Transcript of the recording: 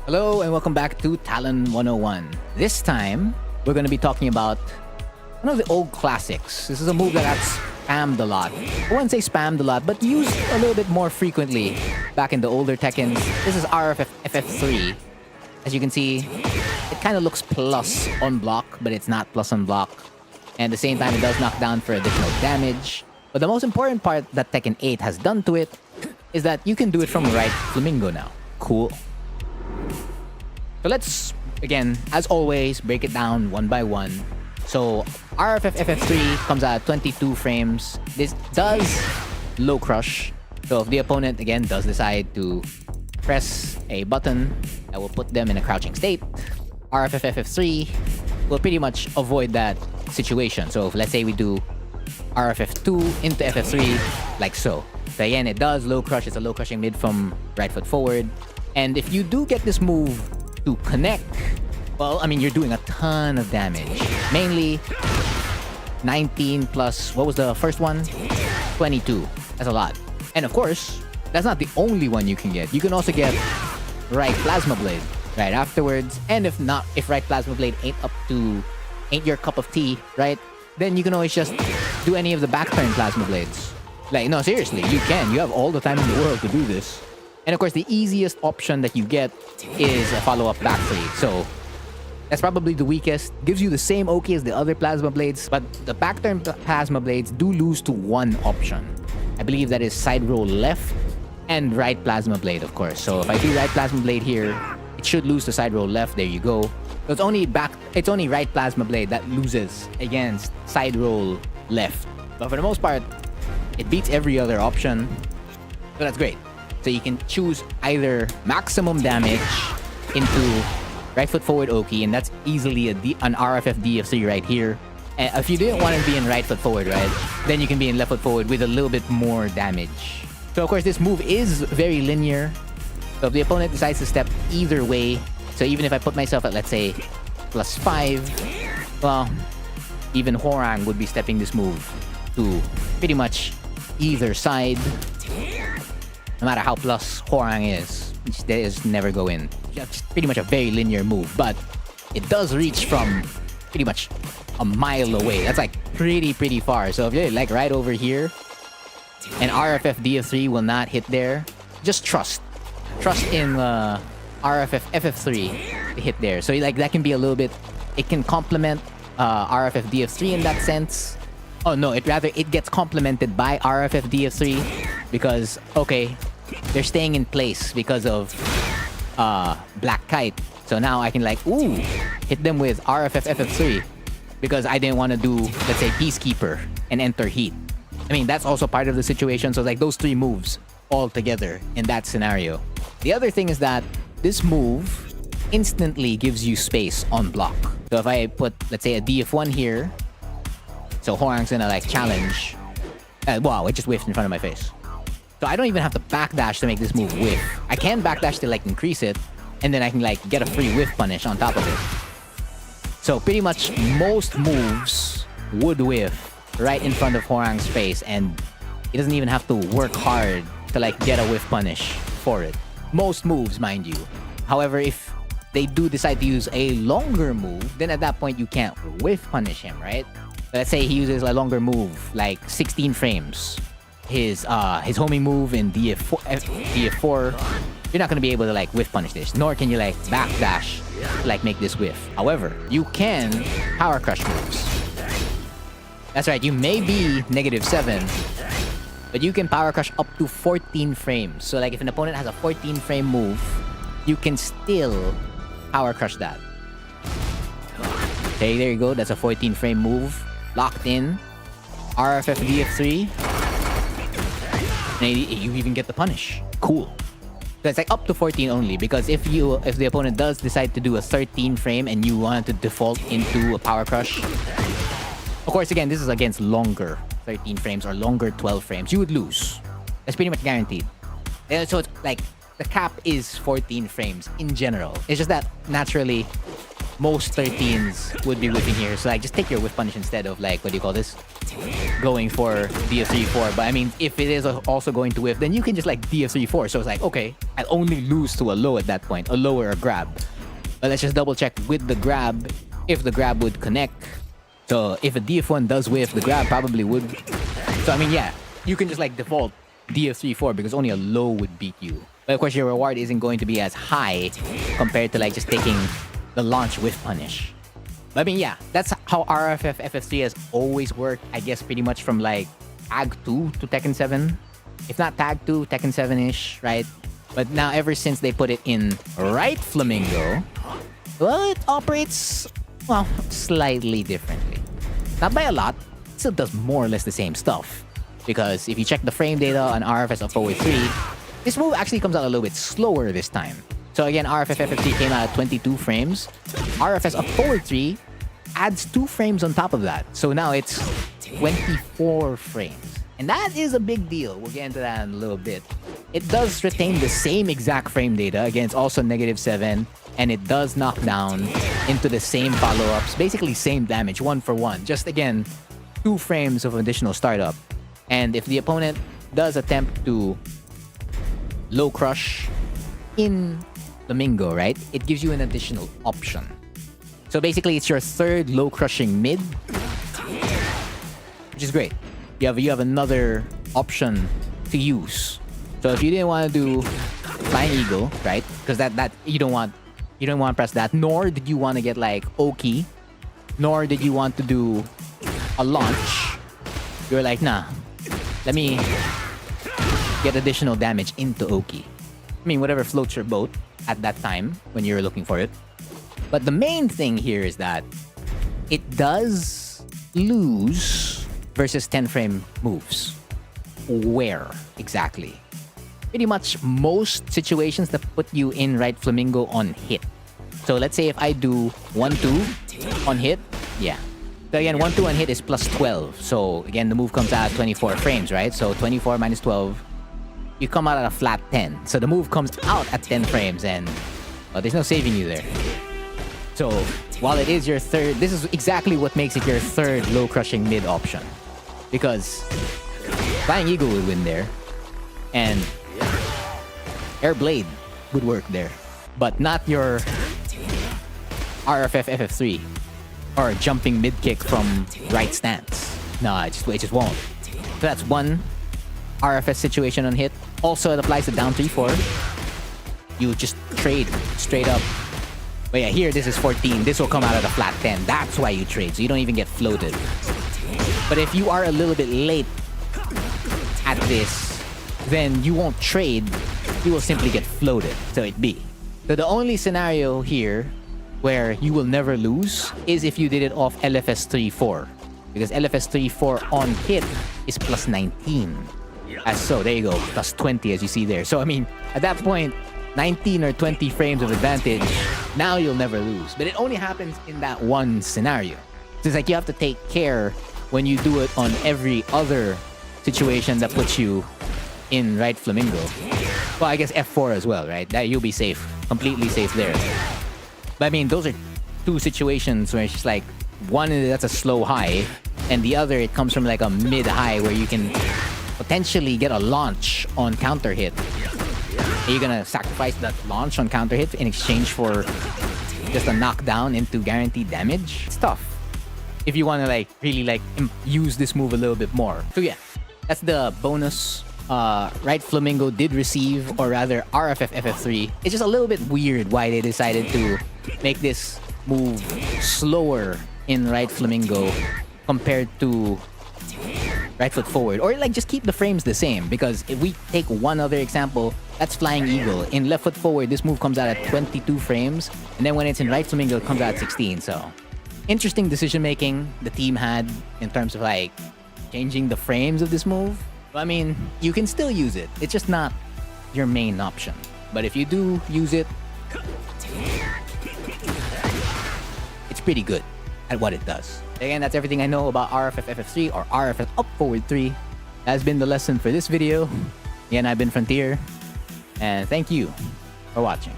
Hello and welcome back to Talon 101. This time, we're going to be talking about one of the old classics. This is a move that got spammed a lot. I wouldn't say spammed a lot, but used a little bit more frequently back in the older Tekkens. This is RFF FF+3. As you can see, it kind of looks plus on block, but it's not plus on block. And at the same time, it does knock down for additional damage. But the most important part that Tekken 8 has done to it is that you can do it from Right Flamingo now. Cool. So let's, again, as always, break it down one by one. So RFF FF+3 comes at 22 frames. This does low crush. So if the opponent, again, does decide to press a button that will put them in a crouching state, RFF FF+3 will pretty much avoid that situation. So if, let's say we do RFF2 into FF3 like so. So again, it does low crush. It's a low crushing mid from right foot forward. And if you do get this move to connect, well, I mean, you're doing a ton of damage. Mainly 19 plus, what was the first one? 22. That's a lot. And of course, that's not the only one you can get. You can also get Right Plasma Blade right afterwards. And if not, if Right Plasma Blade ain't your cup of tea, right? Then you can always just do any of the back turn Plasma Blades. Like, no, seriously, you can. You have all the time in the world to do this. And of course, the easiest option that you get is a follow-up back three. So that's probably the weakest. Gives you the same OK as the other Plasma Blades, but the back turn Plasma Blades do lose to one option. I believe that is side roll left and right Plasma Blade, of course. So if I do right Plasma Blade here, it should lose to side roll left. There you go. So it's only right Plasma Blade that loses against side roll left. But for the most part, it beats every other option. So that's great. So you can choose either maximum damage into right foot forward Oki, and that's easily an RFF DF3 right here. And if you didn't want to be in right foot forward, right, then you can be in left foot forward with a little bit more damage. So of course, this move is very linear. So if the opponent decides to step either way, so even if I put myself at, let's say, +5, well, even Hwoarang would be stepping this move to pretty much either side. No matter how plus Hwoarang is, that is never go in. It's pretty much a very linear move, but it does reach from pretty much a mile away. That's like pretty far. So if you're like right over here, and RFF DF3 will not hit there, just trust in RFF FF3 to hit there. So like that can be a little bit, it can complement RFF DF3 in that sense. Oh no, it gets complemented by RFF DF3 because, okay, they're staying in place because of Black Kite. So now I can like, ooh, hit them with RFF FF3 because I didn't want to do, let's say, Peacekeeper and enter Heat. I mean, that's also part of the situation. So like those three moves all together in that scenario. The other thing is that this move instantly gives you space on block. So if I put, let's say, a DF1 here, so Hwoarang's gonna like challenge. Wow, it just whiffed in front of my face. So I don't even have to backdash to make this move whiff. I can backdash to like increase it, and then I can like get a free whiff punish on top of it. So pretty much most moves would whiff right in front of Hwoarang's face, and he doesn't even have to work hard to like get a whiff punish for it. Most moves, mind you. However, if they do decide to use a longer move, then at that point you can't whiff punish him, right? Let's say he uses a longer move, like 16 frames. His homing move in DF4, you're not gonna be able to like whiff punish this, nor can you like backdash to like make this whiff. However, you can power crush moves. That's right, you may be -7, but you can power crush up to 14 frames. So like if an opponent has a 14 frame move, you can still power crush that. Okay, there you go. That's a 14 frame move. Locked in. RFF DF3. And you even get the punish. Cool. So it's like up to 14 only, because if the opponent does decide to do a 13 frame and you want to default into a power crush, of course, again, this is against longer 13 frames or longer 12 frames, you would lose. That's pretty much guaranteed. And so it's like the cap is 14 frames in general. It's just that naturally most 13s would be whiffing here. So like just take your whiff punish instead of like, what do you call this? Going for DF3-4. But I mean, if it is also going to whiff, then you can just like DF3-4. So it's like, okay, I'll only lose to a low at that point, a low or a grab. But let's just double check with the grab if the grab would connect. So if a DF1 does whiff, the grab probably would. So I mean, yeah, you can just like default DF3-4 because only a low would beat you. But of course, your reward isn't going to be as high compared to like just taking the launch whiff punish. But I mean, yeah, that's how RFF FF+3 has always worked, I guess, pretty much from like Tag 2 to Tekken 7. If not Tag 2, Tekken 7-ish, right? But now ever since they put it in Right Flamingo, well, it operates, well, slightly differently. Not by a lot, it still does more or less the same stuff. Because if you check the frame data on RFS FF+3, this move actually comes out a little bit slower this time. So again, RFF FF+3 came out at 22 frames. RFS FF+3 adds 2 frames on top of that. So now it's 24 frames. And that is a big deal. We'll get into that in a little bit. It does retain the same exact frame data. Again, it's also -7. And it does knock down into the same follow-ups. Basically same damage, 1 for 1. Just again, 2 frames of additional startup. And if the opponent does attempt to low crush in Flamingo, right? It gives you an additional option. So basically, it's your third low crushing mid, which is great. You have another option to use. So if you didn't want to do Flying Eagle, right? Because that you don't want to press that. Nor did you want to get like Oki. Nor did you want to do a launch. You're like, nah. Let me get additional damage into Oki. I mean, whatever floats your boat at that time when you're looking for it. But the main thing here is that it does lose versus 10 frame moves. Where exactly? Pretty much most situations that put you in Right Flamingo on hit. So let's say if I do 1-2 on hit, yeah. So again, 1-2 on hit is +12. So again, the move comes out at 24 frames, right? So 24 minus 12, you come out at a flat 10. So the move comes out at 10 frames and well, there's no saving you there. So while it is your third, this is exactly what makes it your third low crushing mid option. Because Flying Eagle would win there and Air Blade would work there. But not your RFF FF+3 or jumping mid kick from right stance. Nah, it just won't. So that's one RFS situation on hit. Also, it applies to down 3-4. You just trade straight up. But yeah, here this is 14. This will come out at a flat 10. That's why you trade, so you don't even get floated. But if you are a little bit late at this, then you won't trade. You will simply get floated. So it be. So the only scenario here where you will never lose is if you did it off LFS 3-4. Because LFS 3-4 on hit is +19. As so, there you go, +20 as you see there. So I mean, at that point, 19 or 20 frames of advantage, now you'll never lose. But it only happens in that one scenario. So it's like you have to take care when you do it on every other situation that puts you in Right Flamingo. Well, I guess F4 as well, right? That you'll be safe, completely safe there. But I mean, those are 2 situations where it's just like, one that's a slow high, and the other it comes from like a mid high where you can potentially get a launch on counter hit. Are you gonna sacrifice that launch on counter hit in exchange for just a knockdown into guaranteed damage? It's tough if you want to like really like use this move a little bit more. So yeah, that's the bonus Right Flamingo did receive, or rather RFF FF+3. It's just a little bit weird why they decided to make this move slower in Right Flamingo compared to right foot forward, or like just keep the frames the same. Because if we take one other example, that's Flying Eagle. In left foot forward, this move comes out at 22 frames, and then when it's in Right Flamingo, it comes out at 16. So interesting decision making the team had in terms of like changing the frames of this move. I mean, you can still use it. It's just not your main option. But if you do use it, it's pretty good at what it does. Again, that's everything I know about RFF FF+3 or RFF FF+3. That has been the lesson for this video. Again, I've been Frontier, and thank you for watching.